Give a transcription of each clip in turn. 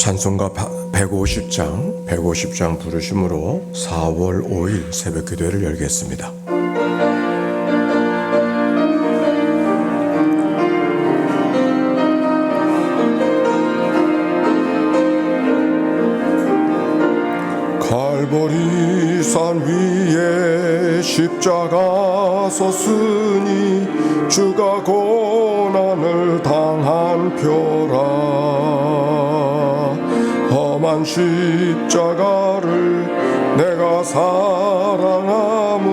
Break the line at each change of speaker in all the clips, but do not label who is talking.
찬송가 150장 부르심으로 4월 5일 새벽 기도회를 열겠습니다. 갈보리 산 위에 십자가 섰으니 주가 고난을 당한 표라. 험한 십자가를 내가 사랑함은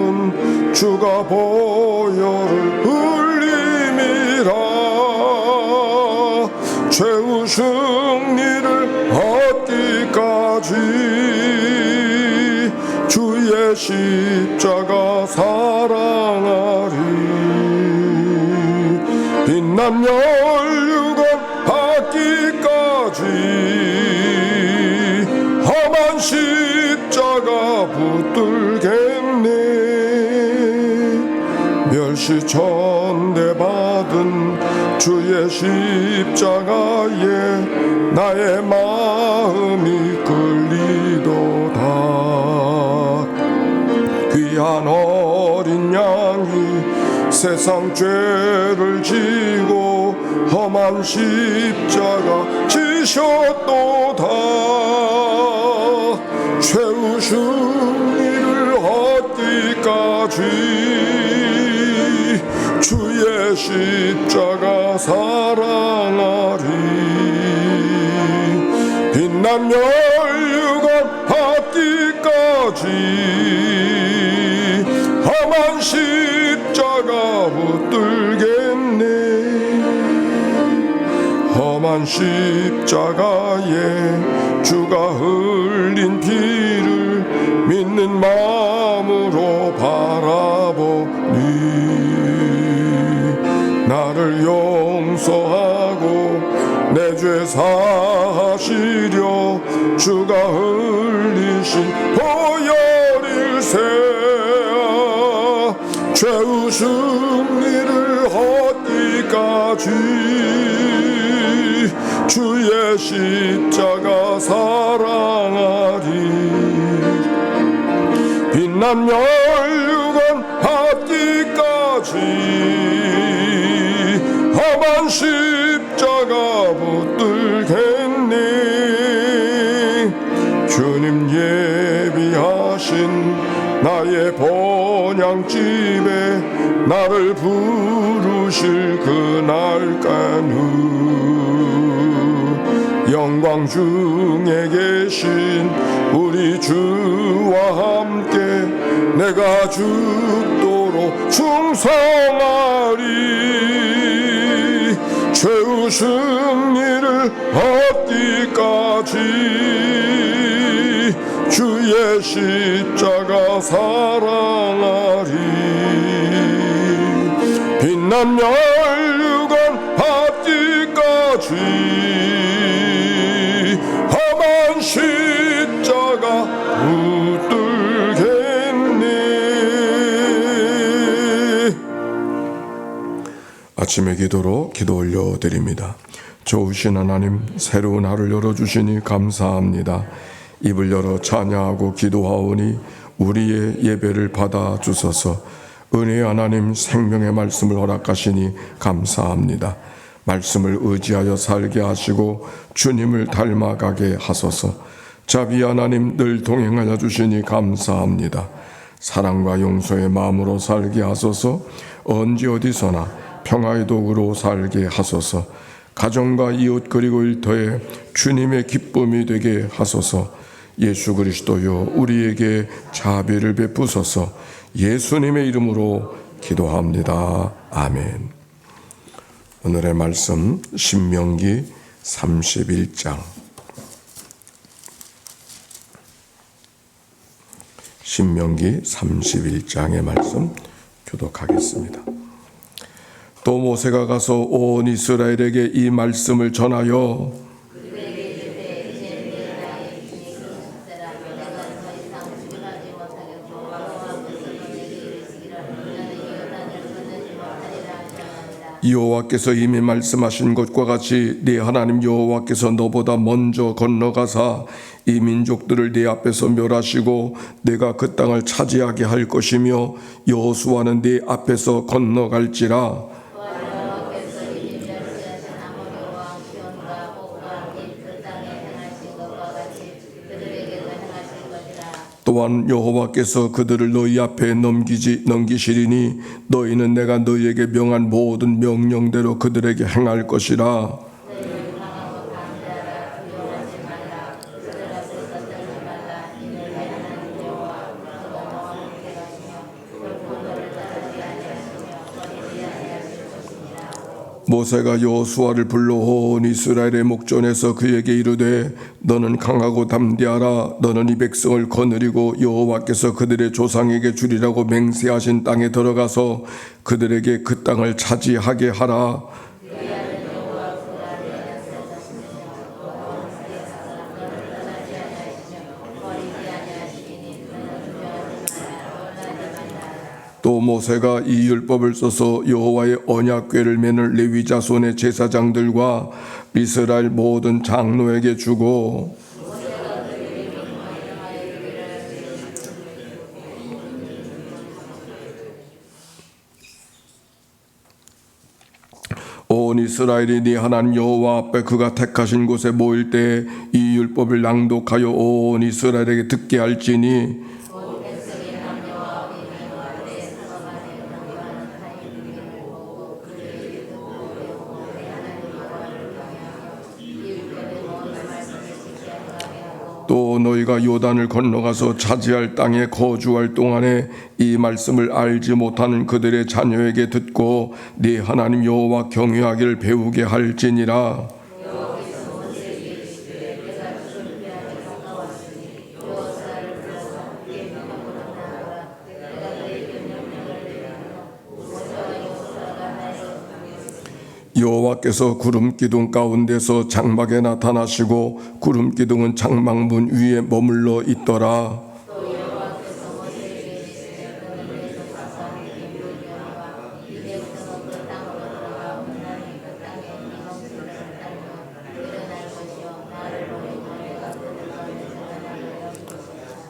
주가 보혈을 흘림이라. 최후 승리를 얻기까지 주의 십자가 사랑하리. 빛난 멸류관 받기까지 험한 십자가 붙들겠네. 멸시천대 받은 주의 십자가에 나의 마음이 끌리도다. 귀한 어린 양이 세상 죄를 지고 험한 십자가 지셨도다. 최후 승리를 얻기까지 주의 십자가 사랑하리. 빛난 멸류관 받기까지 험한 십자가 붙들겠네. 험한 십자가에 주가 흘린 피를 믿는 마음으로 바라보니 나를 용서하고 내 죄 사하시려 주가 흘리신 보혈일세. 최후 승리를 얻기까지 주의 십자가 사랑하리. 빛난 멸류관 받기까지 험한 십자가 붙들겠네. 주님 예비하신 나의 본향집에 나를 부르실 그날까지 영광 중에 계신 우리 주와 함께 내가 죽도록 충성하리. 최후 승리를 얻기까지 주의 십자가 사랑하리. 빛난 멸류관 받기까지 험한 십자가 붙들겠네. 아침의 기도로 기도 올려드립니다. 좋으신 하나님, 새로운 하루를 열어주시니 감사합니다. 입을 열어 찬양하고 기도하오니 우리의 예배를 받아주소서. 은혜의 하나님, 생명의 말씀을 허락하시니 감사합니다. 말씀을 의지하여 살게 하시고 주님을 닮아가게 하소서. 자비 하나님, 늘 동행하여 주시니 감사합니다. 사랑과 용서의 마음으로 살게 하소서. 언제 어디서나 평화의 도구로 살게 하소서. 가정과 이웃 그리고 일터에 주님의 기쁨이 되게 하소서. 예수 그리스도여, 우리에게 자비를 베푸소서. 예수님의 이름으로 기도합니다. 아멘. 오늘의 말씀 신명기 31장. 신명기 31장의 말씀 교독하겠습니다. 또 모세가 가서 온 이스라엘에게 이 말씀을 전하여 여호와께서 이미 말씀하신 것과 같이 네 하나님 여호와께서 너보다 먼저 건너가사 이 민족들을 네 앞에서 멸하시고 내가 그 땅을 차지하게 할 것이며 여호수아는 네 앞에서 건너갈지라. 또한 여호와께서 그들을 너희 앞에 넘기시리니 너희는 내가 너희에게 명한 모든 명령대로 그들에게 행할 것이라. 모세가 여호수아를 불러 온 이스라엘의 목전에서 그에게 이르되 너는 강하고 담대하라. 너는 이 백성을 거느리고 여호와께서 그들의 조상에게 주리라고 맹세하신 땅에 들어가서 그들에게 그 땅을 차지하게 하라. 또 모세가 이 율법을 써서 여호와의 언약궤를 매는 레위 자손의 제사장들과 이스라엘 모든 장로에게 주고 온 이스라엘이 네 하나님 여호와 앞에 그가 택하신 곳에 모일 때 이 율법을 낭독하여 온 이스라엘에게 듣게 할지니 또 너희가 요단을 건너가서 차지할 땅에 거주할 동안에 이 말씀을 알지 못하는 그들의 자녀에게 듣고 네 하나님 여호와 경외하기를 배우게 할지니라. 여호와께서 구름 기둥 가운데서 장막에 나타나시고 구름 기둥은 장막문 위에 머물러 있더라.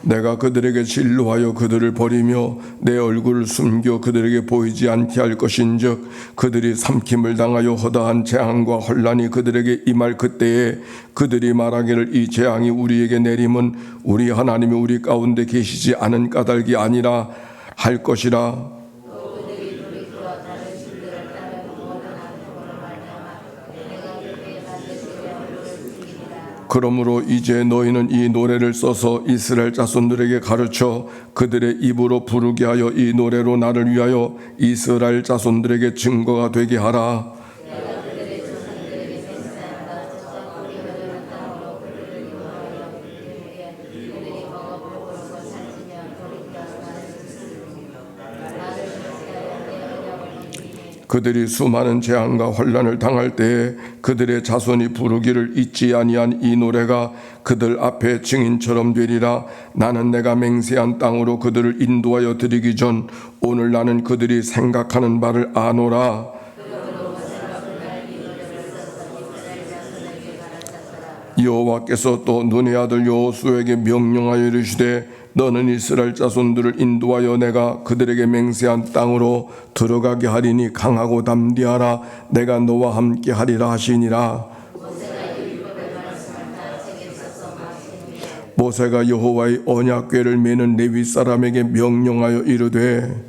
내가 그들에게 진노하여 그들을 버리며 내 얼굴을 숨겨 그들에게 보이지 않게 할 것인즉 그들이 삼킴을 당하여 허다한 재앙과 혼란이 그들에게 임할 그때에 그들이 말하기를 이 재앙이 우리에게 내림은 우리 하나님이 우리 가운데 계시지 않은 까닭이 아니라 할 것이라. 그러므로 이제 너희는 이 노래를 써서 이스라엘 자손들에게 가르쳐 그들의 입으로 부르게 하여 이 노래로 나를 위하여 이스라엘 자손들에게 증거가 되게 하라. 그들이 수많은 재앙과 혼란을 당할 때에 그들의 자손이 부르기를 잊지 아니한 이 노래가 그들 앞에 증인처럼 되리라. 나는 내가 맹세한 땅으로 그들을 인도하여 드리기 전 오늘 나는 그들이 생각하는 바를 아노라. 여호와께서 또 눈의 아들 여호수아에게 명령하여 이르시되 너는 이스라엘 자손들을 인도하여 내가 그들에게 맹세한 땅으로 들어가게 하리니 강하고 담대하라. 내가 너와 함께 하리라 하시니라. 모세가 여호와의 언약궤를 매는 레위 사람에게 명령하여 이르되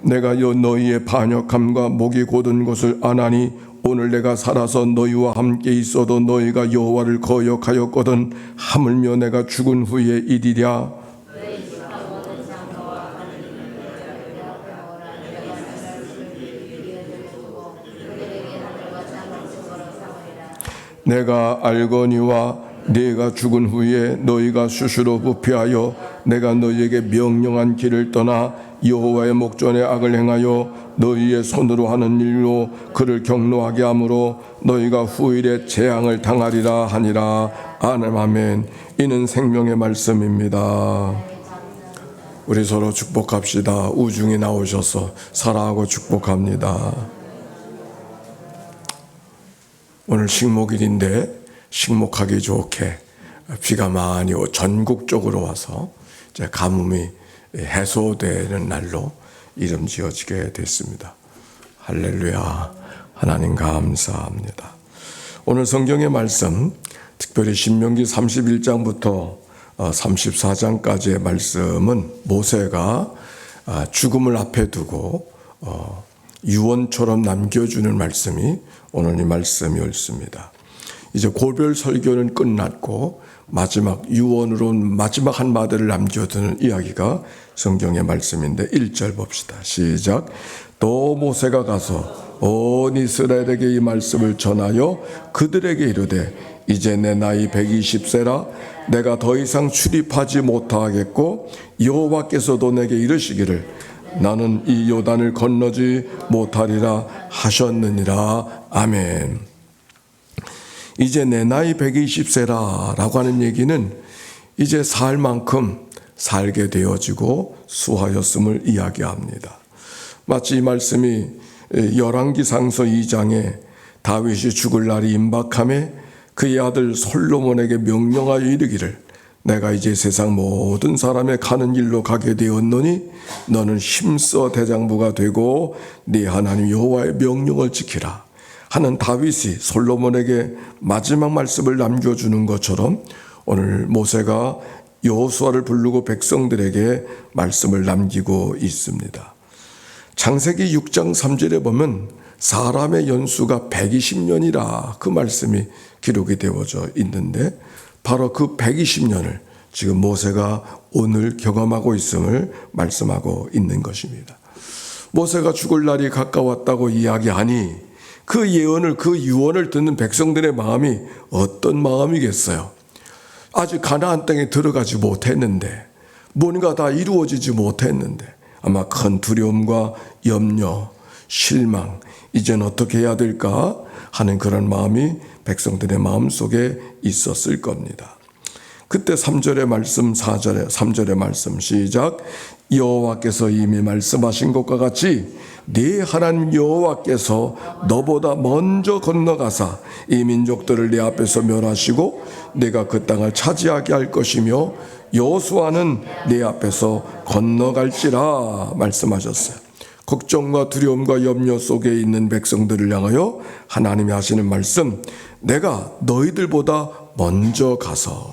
내가 너희의 반역함과 목이 곧은 것을 아나니 오늘 내가 살아서 너희와 함께 있어도 너희가 여호와를 거역하였거든 하물며 내가 죽은 후에 이리랴. 내가 알거니와 네가 죽은 후에 너희가 스스로 부패하여 내가 너희에게 명령한 길을 떠나 여호와의 목전에 악을 행하여 너희의 손으로 하는 일로 그를 경노하게 하므로 너희가 후일에 재앙을 당하리라 하니라. 아멘. 이는 생명의 말씀입니다. 우리 서로 축복합시다. 우중에 나오셔서 사랑하고 축복합니다. 오늘 식목일인데 식목하기 좋게 비가 많이 전국적으로 와서 이제 가뭄이 해소되는 날로 이름 지어지게 됐습니다. 할렐루야. 하나님 감사합니다. 오늘 성경의 말씀, 특별히 신명기 31장부터 34장까지의 말씀은 모세가 죽음을 앞에 두고 유언처럼 남겨주는 말씀이 오늘 이 말씀이었습니다. 이제 고별 설교는 끝났고 마지막 유언으로 마지막 한마디를 남겨두는 이야기가 성경의 말씀인데 1절 봅시다. 시작. 또 모세가 가서 온 이스라엘에게 이 말씀을 전하여 그들에게 이르되 이제 내 나이 120세라 내가 더 이상 출입하지 못하겠고 여호와께서도 내게 이르시기를 나는 이 요단을 건너지 못하리라 하셨느니라. 아멘. 이제 내 나이 120세라 라고 하는 얘기는 이제 살 만큼 살게 되어지고 수하였음을 이야기합니다. 마치 이 말씀이 열왕기상서 2장에 다윗이 죽을 날이 임박함에 그의 아들 솔로몬에게 명령하여 이르기를 내가 이제 세상 모든 사람의 가는 길로 가게 되었노니 너는 힘써 대장부가 되고 네 하나님 여호와의 명령을 지키라 하는 다윗이 솔로몬에게 마지막 말씀을 남겨주는 것처럼 오늘 모세가 여호수아를 부르고 백성들에게 말씀을 남기고 있습니다. 창세기 6장 3절에 보면 사람의 연수가 120년이라 그 말씀이 기록이 되어져 있는데 바로 그 120년을 지금 모세가 오늘 경험하고 있음을 말씀하고 있는 것입니다. 모세가 죽을 날이 가까웠다고 이야기하니 그 예언을 그 유언을 듣는 백성들의 마음이 어떤 마음이겠어요? 아직 가나안 땅에 들어가지 못했는데 뭔가 다 이루어지지 못했는데 아마 큰 두려움과 염려, 실망, 이젠 어떻게 해야 될까 하는 그런 마음이 백성들의 마음속에 있었을 겁니다. 그때 3절의 말씀, 3절의 말씀 시작. 여호와께서 이미 말씀하신 것과 같이 네 하나님 여호와께서 너보다 먼저 건너가사 이 민족들을 네 앞에서 멸하시고 네가 그 땅을 차지하게 할 것이며 여호수아는 네 앞에서 건너갈지라 말씀하셨어요. 걱정과 두려움과 염려 속에 있는 백성들을 향하여 하나님이 하시는 말씀, 내가 너희들보다 먼저 가서.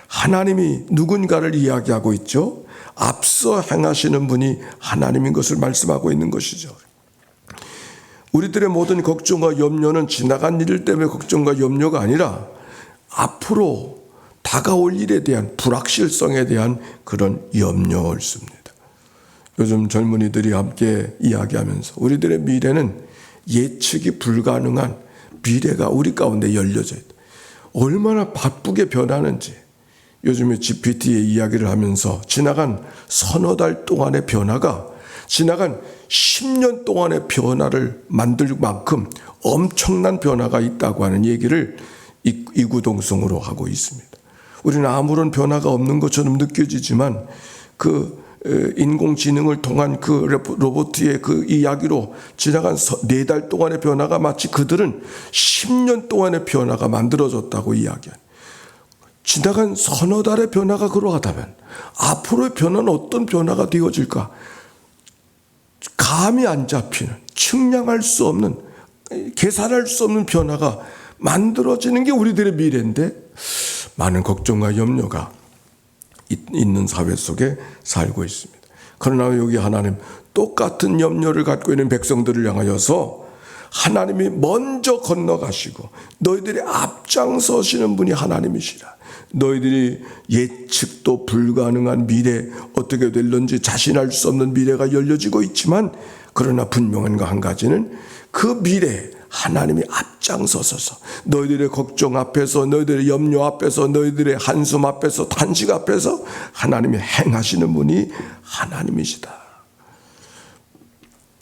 하나님이 누군가를 이야기하고 있죠. 앞서 행하시는 분이 하나님인 것을 말씀하고 있는 것이죠. 우리들의 모든 걱정과 염려는 지나간 일 때문에 걱정과 염려가 아니라 앞으로 다가올 일에 대한 불확실성에 대한 그런 염려였습니다. 요즘 젊은이들이 함께 이야기하면서 우리들의 미래는 예측이 불가능한 미래가 우리 가운데 열려져 있다. 얼마나 바쁘게 변하는지 요즘에 GPT의 이야기를 하면서 지나간 서너 달 동안의 변화가 지나간 10년 동안의 변화를 만들 만큼 엄청난 변화가 있다고 하는 얘기를 이구동성으로 하고 있습니다. 우리는 아무런 변화가 없는 것처럼 느껴지지만 그 인공지능을 통한 그 로봇의 그 이야기로 지나간 4달 동안의 변화가 마치 그들은 10년 동안의 변화가 만들어졌다고 이야기합니다. 지나간 서너 달의 변화가 그러하다면 앞으로의 변화는 어떤 변화가 되어질까? 감이 안 잡히는, 측량할 수 없는, 계산할 수 없는 변화가 만들어지는 게 우리들의 미래인데 많은 걱정과 염려가 있는 사회 속에 살고 있습니다. 그러나 여기 하나님 똑같은 염려를 갖고 있는 백성들을 향하여서 하나님이 먼저 건너가시고 너희들이 앞장서시는 분이 하나님이시라. 너희들이 예측도 불가능한 미래 어떻게 될런지 자신할 수 없는 미래가 열려지고 있지만 그러나 분명한 거 한 가지는 그 미래에 하나님이 앞장서서 너희들의 걱정 앞에서 너희들의 염려 앞에서 너희들의 한숨 앞에서 탄식 앞에서 하나님이 행하시는 분이 하나님이시다.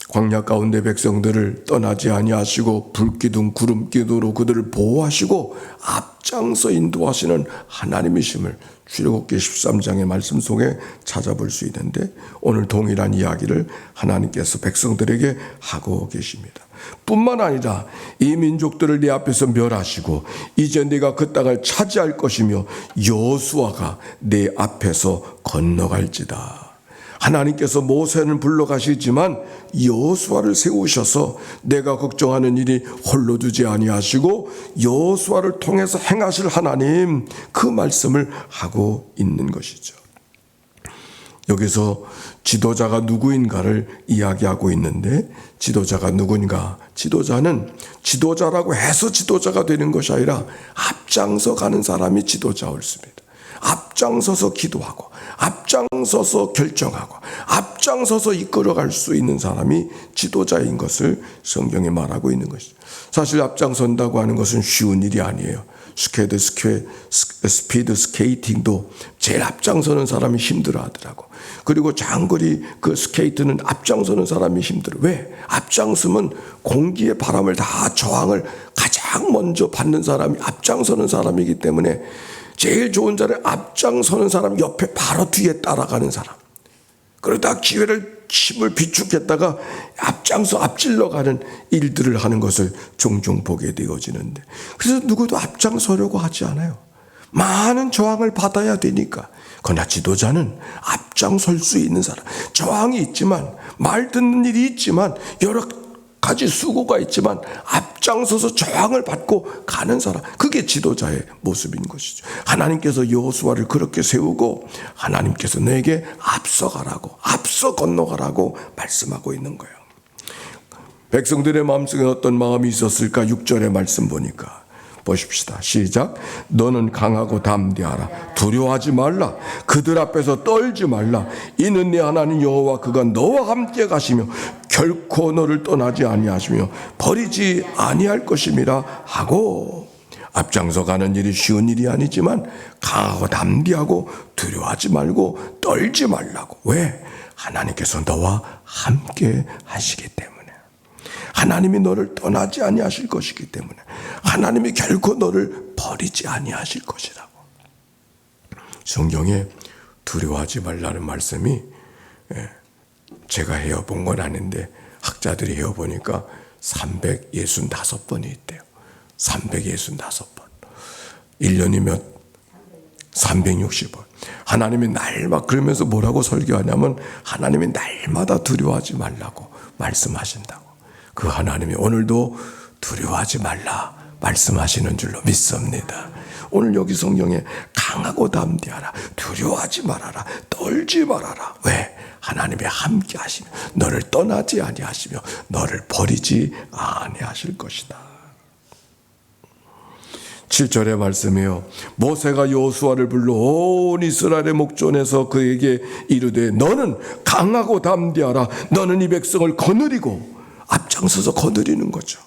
광야 가운데 백성들을 떠나지 아니하시고 불기둥 구름기둥으로 그들을 보호하시고 앞장서 인도하시는 하나님이심을 출애굽기 13장의 말씀 속에 찾아볼 수 있는데, 오늘 동일한 이야기를 하나님께서 백성들에게 하고 계십니다. 뿐만 아니라 이 민족들을 내 앞에서 멸하시고 이제 네가 그 땅을 차지할 것이며 여호수아가 내 앞에서 건너갈지다. 하나님께서 모세는 불러가시지만 여호수아를 세우셔서 내가 걱정하는 일이 홀로 두지 아니하시고 여호수아를 통해서 행하실 하나님, 그 말씀을 하고 있는 것이죠. 여기서 지도자가 누구인가를 이야기하고 있는데, 지도자가 누구인가? 지도자는 지도자라고 해서 지도자가 되는 것이 아니라 앞장서 가는 사람이 지도자였습니다. 앞장서서 기도하고 앞장서서 결정하고 앞장서서 이끌어갈 수 있는 사람이 지도자인 것을 성경이 말하고 있는 것이죠. 사실 앞장선다고 하는 것은 쉬운 일이 아니에요. 스피드 스케이팅도 제일 앞장서는 사람이 힘들어 하더라고. 그리고 장거리 그 스케이트는 앞장서는 사람이 힘들어. 왜? 앞장서면 공기의 바람을 다 저항을 가장 먼저 받는 사람이 앞장서는 사람이기 때문에 제일 좋은 자리에 앞장서는 사람 옆에 바로 뒤에 따라가는 사람, 그러다 기회를 힘을 비축했다가 앞장서 앞질러가는 일들을 하는 것을 종종 보게 되어지는데, 그래서 누구도 앞장서려고 하지 않아요. 많은 저항을 받아야 되니까. 그러나 지도자는 앞장설 수 있는 사람, 저항이 있지만 말 듣는 일이 있지만 여러 가지 수고가 있지만 앞장서서 저항을 받고 가는 사람, 그게 지도자의 모습인 것이죠. 하나님께서 여호수아를 그렇게 세우고 하나님께서 너에게 앞서가라고, 앞서 건너가라고 말씀하고 있는 거예요. 백성들의 마음속에 어떤 마음이 있었을까? 6절의 말씀 보니까 보십시다. 시작. 너는 강하고 담대하라. 두려워하지 말라. 그들 앞에서 떨지 말라. 이는 네 하나님 여호와 그가 너와 함께 가시며 결코 너를 떠나지 아니하시며 버리지 아니할 것임이라 하고, 앞장서 가는 일이 쉬운 일이 아니지만 강하고 담대하고 두려워하지 말고 떨지 말라고. 왜? 하나님께서 너와 함께 하시기 때문에. 하나님이 너를 떠나지 아니하실 것이기 때문에. 하나님이 결코 너를 버리지 아니하실 것이라고. 성경에 두려워하지 말라는 말씀이 제가 헤어본 건 아닌데 학자들이 헤어보니까 365번이 있대요. 365번. 1년이 몇? 360번. 하나님이 날마다, 그러면서 뭐라고 설교하냐면 하나님이 날마다 두려워하지 말라고 말씀하신다고. 그 하나님이 오늘도 두려워하지 말라 말씀하시는 줄로 믿습니다. 오늘 여기 성경에 강하고 담대하라, 두려워하지 말아라, 떨지 말아라. 왜? 하나님이 함께 하시며 너를 떠나지 아니하시며 너를 버리지 아니하실 것이다. 7절의 말씀이요. 모세가 여호수아를 불러 온 이스라엘의 목전에서 그에게 이르되 너는 강하고 담대하라. 너는 이 백성을 거느리고, 앞장서서 거느리는 거죠.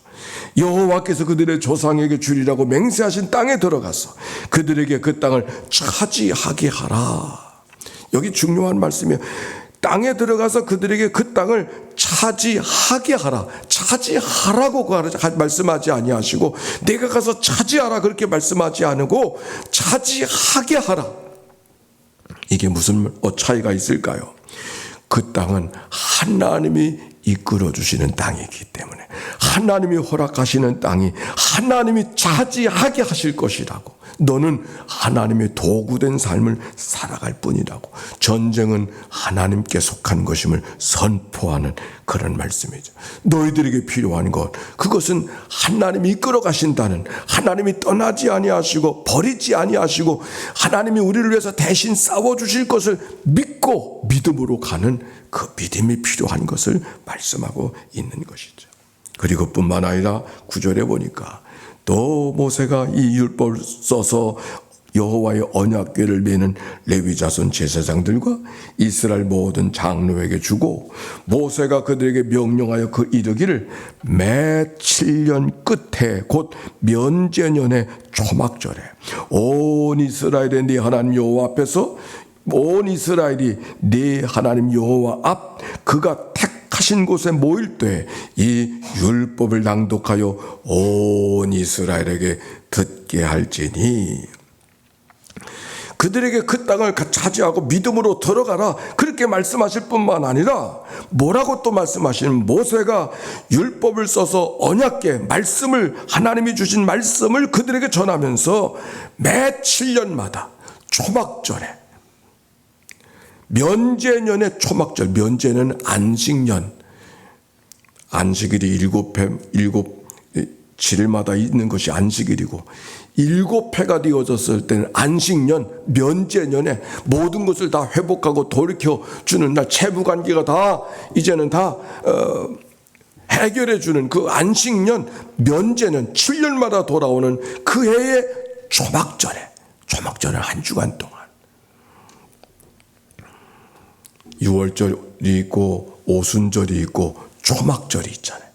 여호와께서 그들의 조상에게 주리라고 맹세하신 땅에 들어가서 그들에게 그 땅을 차지하게 하라. 여기 중요한 말씀이에요. 땅에 들어가서 그들에게 그 땅을 차지하게 하라. 차지하라고 말씀하지 아니하시고 내가 가서 차지하라 그렇게 말씀하지 않고 차지하게 하라. 이게 무슨 차이가 있을까요? 그 땅은 하나님이 이끌어 주시는 땅이기 때문에, 하나님이 허락하시는 땅이 하나님이 차지하게 하실 것이라고. 너는 하나님의 도구된 삶을 살아갈 뿐이라고. 전쟁은 하나님께 속한 것임을 선포하는 그런 말씀이죠. 너희들에게 필요한 것, 그것은 하나님이 이끌어 가신다는, 하나님이 떠나지 아니하시고 버리지 아니하시고 하나님이 우리를 위해서 대신 싸워주실 것을 믿고 믿음으로 가는 그 믿음이 필요한 것을 말씀하고 있는 것이죠. 그리고 뿐만 아니라 9절에 보니까 또 모세가 이 율법을 써서 여호와의 언약궤를 메는 레위 자손 제사장들과 이스라엘 모든 장로에게 주고, 모세가 그들에게 명령하여 그 이르기를 매 7년 끝에 곧 면제년의 초막절에 온 이스라엘의 네 하나님 여호와 앞에서, 온 이스라엘이 네 하나님 여호와 앞 그가 택하신 가신 곳에 모일 때 이 율법을 낭독하여 온 이스라엘에게 듣게 할지니 그들에게 그 땅을 차지하고 믿음으로 들어가라 그렇게 말씀하실 뿐만 아니라 뭐라고 또 말씀하시는 모세가 율법을 써서 언약궤 말씀을 하나님이 주신 말씀을 그들에게 전하면서 매 7년마다 초막절에 면제년의 초막절 면제는 안식년 안식일이 일곱 7일마다 있는 것이 안식일이고 7회가 되어졌을 때는 안식년, 면제년에 모든 것을 다 회복하고 돌이켜주는 날 채무관계가 다 이제는 다 해결해주는 그 안식년, 면제년 7년마다 돌아오는 그 해의 초막절은 한 주간 동안 6월절이 있고 오순절이 있고 초막절이 있잖아요.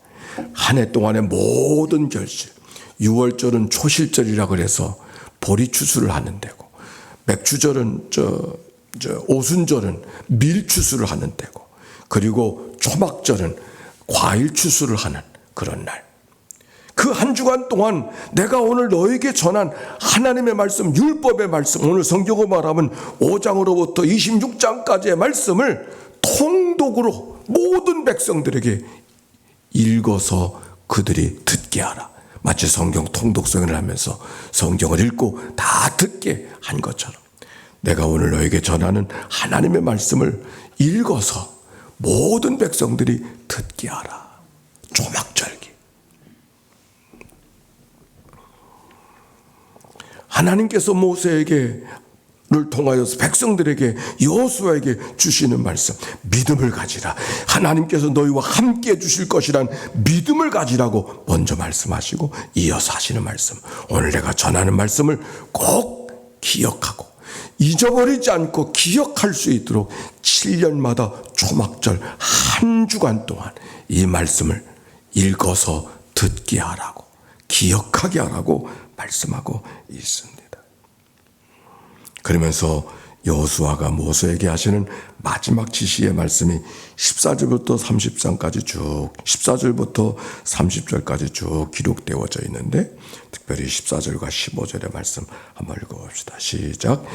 한 해 동안의 모든 결실 6월절은 초실절이라 그래서 보리 추수를 하는 데고 맥추절은 오순절은 밀 추수를 하는 데고 그리고 초막절은 과일 추수를 하는 그런 날. 그 한 주간 동안 내가 오늘 너에게 전한 하나님의 말씀 율법의 말씀 오늘 성경으로 말하면 5장으로부터 26장까지의 말씀을 통독으로 모든 백성들에게 읽어서 그들이 듣게 하라. 마치 성경 통독성을 하면서 성경을 읽고 다 듣게 한 것처럼 내가 오늘 너에게 전하는 하나님의 말씀을 읽어서 모든 백성들이 듣게 하라. 초막절기. 하나님께서 모세에게 를 통하여서 백성들에게 여호수아에게 주시는 말씀 믿음을 가지라. 하나님께서 너희와 함께 주실 것이란 믿음을 가지라고 먼저 말씀하시고 이어서 하시는 말씀 오늘 내가 전하는 말씀을 꼭 기억하고 잊어버리지 않고 기억할 수 있도록 7년마다 초막절 한 주간 동안 이 말씀을 읽어서 듣게 하라고 기억하게 하라고 말씀하고 있습니다. 그러면서 여호수아가 모세에게 하시는 마지막 지시의 말씀이 14절부터 33절까지 쭉 14절부터 30절까지 쭉 기록되어져 있는데 특별히 14절과 15절의 말씀 한번 읽어봅시다. 시작.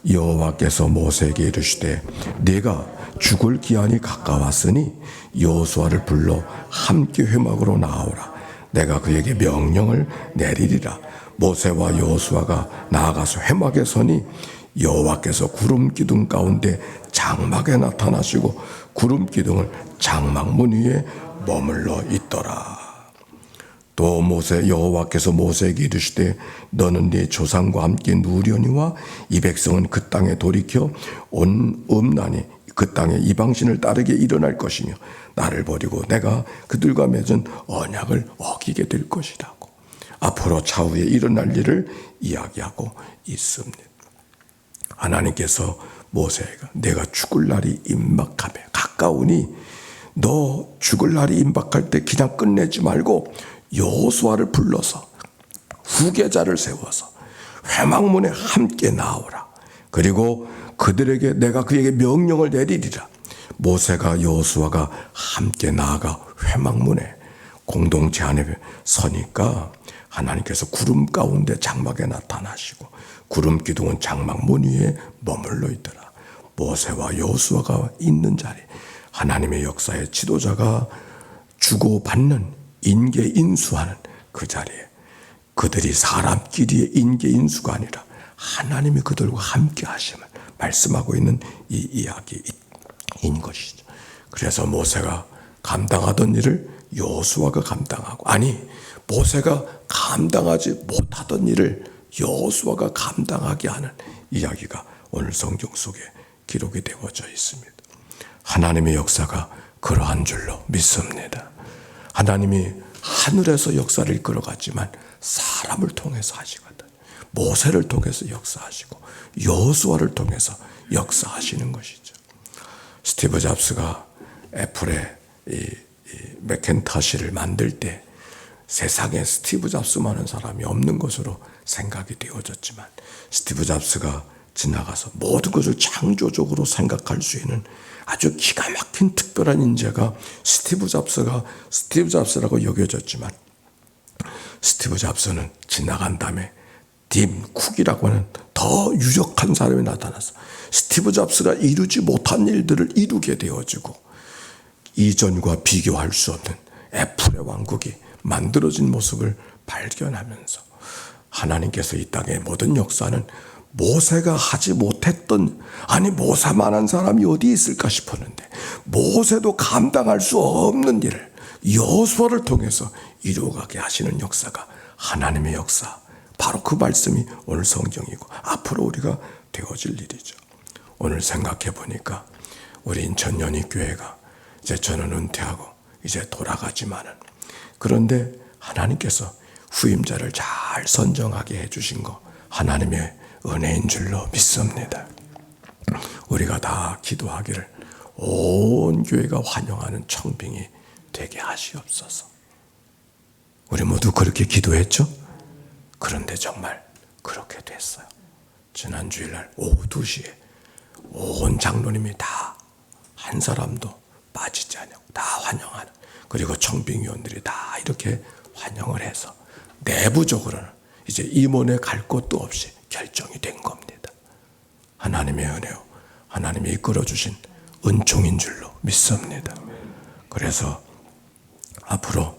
여호와께서 모세에게 이르시되 네가 죽을 기한이 가까웠으니 여호수아를 불러 함께 회막으로 나아오라. 내가 그에게 명령을 내리리라. 모세와 여호수아가 나아가서 회막에 서니 여호와께서 구름 기둥 가운데 장막에 나타나시고 구름 기둥은 장막문 위에 머물러 있더라. 또 여호와께서 모세에게 이르시되 너는 네 조상과 함께 누우려니와 이 백성은 그 땅에 돌이켜 온 음란이 그 땅에 이방신을 따르게 일어날 것이며 나를 버리고 내가 그들과 맺은 언약을 어기게 될 것이라고 앞으로 차후에 일어날 일을 이야기하고 있습니다. 하나님께서 모세가 내가 죽을 날이 임박하며 가까우니 너 죽을 날이 임박할 때 그냥 끝내지 말고 여호수아를 불러서 후계자를 세워서 회막문에 함께 나오라. 그리고 내가 그에게 명령을 내리리라. 모세가 여호수아가 함께 나아가 회막문에 공동체 안에 서니까 하나님께서 구름 가운데 장막에 나타나시고 구름 기둥은 장막 문 위에 머물러 있더라. 모세와 여호수아가 있는 자리 하나님의 역사의 지도자가 주고받는 인계인수하는 그 자리에 그들이 사람끼리의 인계인수가 아니라 하나님이 그들과 함께 하심을 말씀하고 있는 이 이야기인 것이죠. 그래서 모세가 감당하던 일을 여호수아가 감당하고 모세가 감당하지 못하던 일을 여호수아가 감당하게 하는 이야기가 오늘 성경 속에 기록이 되어져 있습니다. 하나님의 역사가 그러한 줄로 믿습니다. 하나님이 하늘에서 역사를 이끌어갔지만 사람을 통해서 하시거든. 모세를 통해서 역사하시고 여호수아를 통해서 역사하시는 것이죠. 스티브 잡스가 애플의 이 매cintosh를 만들 때 세상에 스티브 잡스만한 사람이 없는 것으로 생각이 되어졌지만 스티브 잡스가 지나가서 모든 것을 창조적으로 생각할 수 있는 아주 기가 막힌 특별한 인재가 스티브 잡스라고 여겨졌지만, 스티브 잡스는 지나간 다음에 팀 쿡이라고 하는 더 유력한 사람이 나타났어. 스티브 잡스가 이루지 못한 일들을 이루게 되어지고, 이전과 비교할 수 없는 애플의 왕국이 만들어진 모습을 발견하면서 하나님께서 이 땅의 모든 역사는 모세가 하지 못했던, 아니 모세만한 사람이 어디 있을까 싶었는데 모세도 감당할 수 없는 일을 여호수아를 통해서 이루어가게 하시는 역사가 하나님의 역사, 바로 그 말씀이 오늘 성경이고 앞으로 우리가 되어질 일이죠. 오늘 생각해 보니까 우리 인천 연희교회가 이제 저는 은퇴하고 이제 돌아가지만은, 그런데 하나님께서 후임자를 잘 선정하게 해주신 거 하나님의 은혜인 줄로 믿습니다. 우리가 다 기도하기를 온 교회가 환영하는 청빙이 되게 하시옵소서. 우리 모두 그렇게 기도했죠? 그런데 정말 그렇게 됐어요. 지난 주일날 오후 2시에 온 장로님이 다 한 사람도 빠지지 않고 다 환영하는, 그리고 청빙위원들이 다 이렇게 환영을 해서 내부적으로는 이제 임원에 갈 곳도 없이 결정이 된 겁니다. 하나님의 은혜요, 하나님이 이끌어주신 은총인 줄로 믿습니다. 그래서 앞으로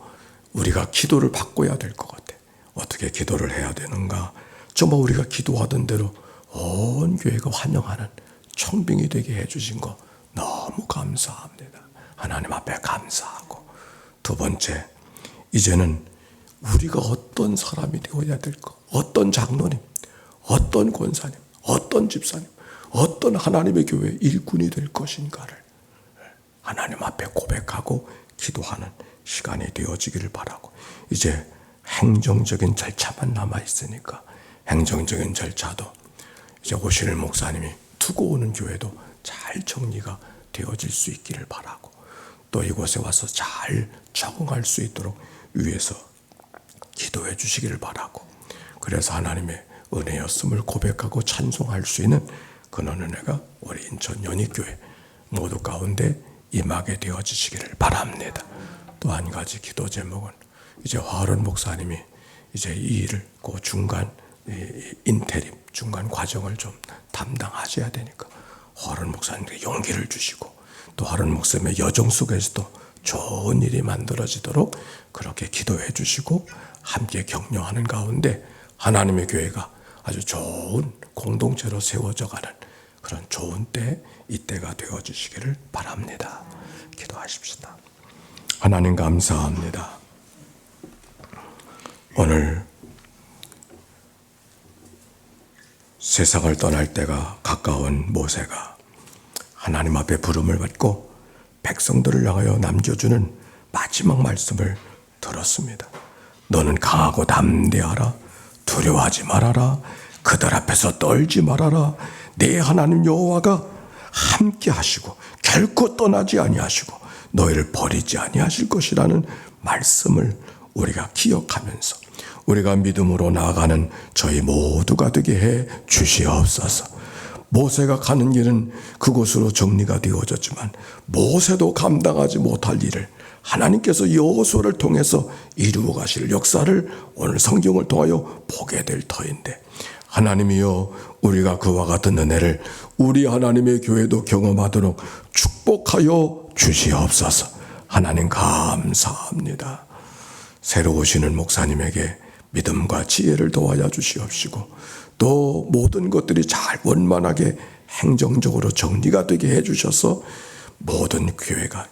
우리가 기도를 바꿔야 될 것 같아. 어떻게 기도를 해야 되는가? 정말 우리가 기도하던 대로 온 교회가 환영하는 청빙이 되게 해주신 거 너무 감사합니다. 하나님 앞에 감사하고, 두 번째, 이제는 우리가 어떤 사람이 되어야 될까? 어떤 장로님, 어떤 권사님, 어떤 집사님, 어떤 하나님의 교회 일꾼이 될 것인가를 하나님 앞에 고백하고 기도하는 시간이 되어지기를 바라고, 이제 행정적인 절차만 남아있으니까 행정적인 절차도 이제 오실 목사님이 두고 오는 교회도 잘 정리가 되어질 수 있기를 바라고, 또 이곳에 와서 잘 적응할 수 있도록 위에서 기도해 주시기를 바라고, 그래서 하나님의 은혜였음을 고백하고 찬송할 수 있는 그런 은혜가 우리 인천 연희교회 모두 가운데 임하게 되어지시기를 바랍니다. 또 한 가지 기도 제목은 이제 화론 목사님이 이제 이 일을 그 중간 인테림 중간 과정을 좀 담당하셔야 되니까 화론 목사님께 용기를 주시고, 또 화론 목사님의 여정 속에서도 좋은 일이 만들어지도록 그렇게 기도해 주시고 함께 격려하는 가운데 하나님의 교회가 아주 좋은 공동체로 세워져 가는 그런 좋은 때, 이때가 되어주시기를 바랍니다. 기도하십시다. 하나님 감사합니다. 오늘 세상을 떠날 때가 가까운 모세가 하나님 앞에 부름을 받고 백성들을 향하여 남겨주는 마지막 말씀을 들었습니다. 너는 강하고 담대하라. 두려워하지 말아라. 그들 앞에서 떨지 말아라. 내 하나님 여호와가 함께 하시고 결코 떠나지 아니하시고 너희를 버리지 아니하실 것이라는 말씀을 우리가 기억하면서 우리가 믿음으로 나아가는 저희 모두가 되게 해 주시옵소서. 모세가 가는 길은 그곳으로 정리가 되어졌지만 모세도 감당하지 못할 일을 하나님께서 여호수아를 통해서 이루어 가실 역사를 오늘 성경을 통하여 보게 될 터인데, 하나님이여, 우리가 그와 같은 은혜를 우리 하나님의 교회도 경험하도록 축복하여 주시옵소서. 하나님 감사합니다. 새로 오시는 목사님에게 믿음과 지혜를 도와야 주시옵시고, 또 모든 것들이 잘 원만하게 행정적으로 정리가 되게 해주셔서 모든 교회가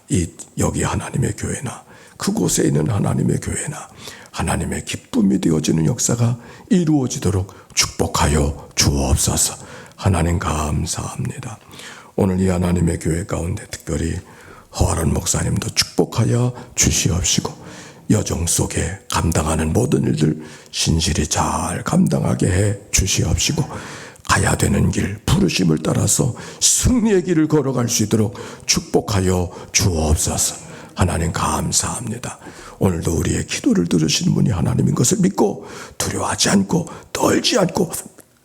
여기 하나님의 교회나 그곳에 있는 하나님의 교회나 하나님의 기쁨이 되어지는 역사가 이루어지도록 축복하여 주옵소서. 하나님 감사합니다. 오늘 이 하나님의 교회 가운데 특별히 허아론 목사님도 축복하여 주시옵시고, 여정 속에 감당하는 모든 일들 신실히 잘 감당하게 해 주시옵시고, 가야 되는 길 부르심을 따라서 승리의 길을 걸어갈 수 있도록 축복하여 주옵소서. 하나님 감사합니다. 오늘도 우리의 기도를 들으신 분이 하나님인 것을 믿고 두려워하지 않고 떨지 않고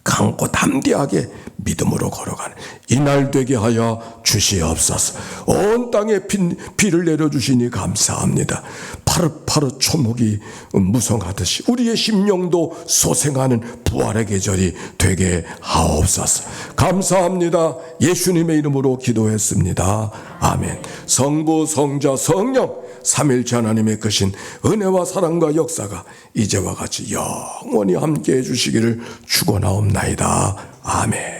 강고 담대하게 믿음으로 걸어가는 이날 되게 하여 주시옵소서. 온 땅에 비를 내려주시니 감사합니다. 파릇파릇 초목이 무성하듯이 우리의 심령도 소생하는 부활의 계절이 되게 하옵소서. 감사합니다. 예수님의 이름으로 기도했습니다. 아멘. 성부, 성자, 성령 삼일체 하나님의 크신 은혜와 사랑과 역사가 이제와 같이 영원히 함께해 주시기를 축원하옵나이다. 아멘.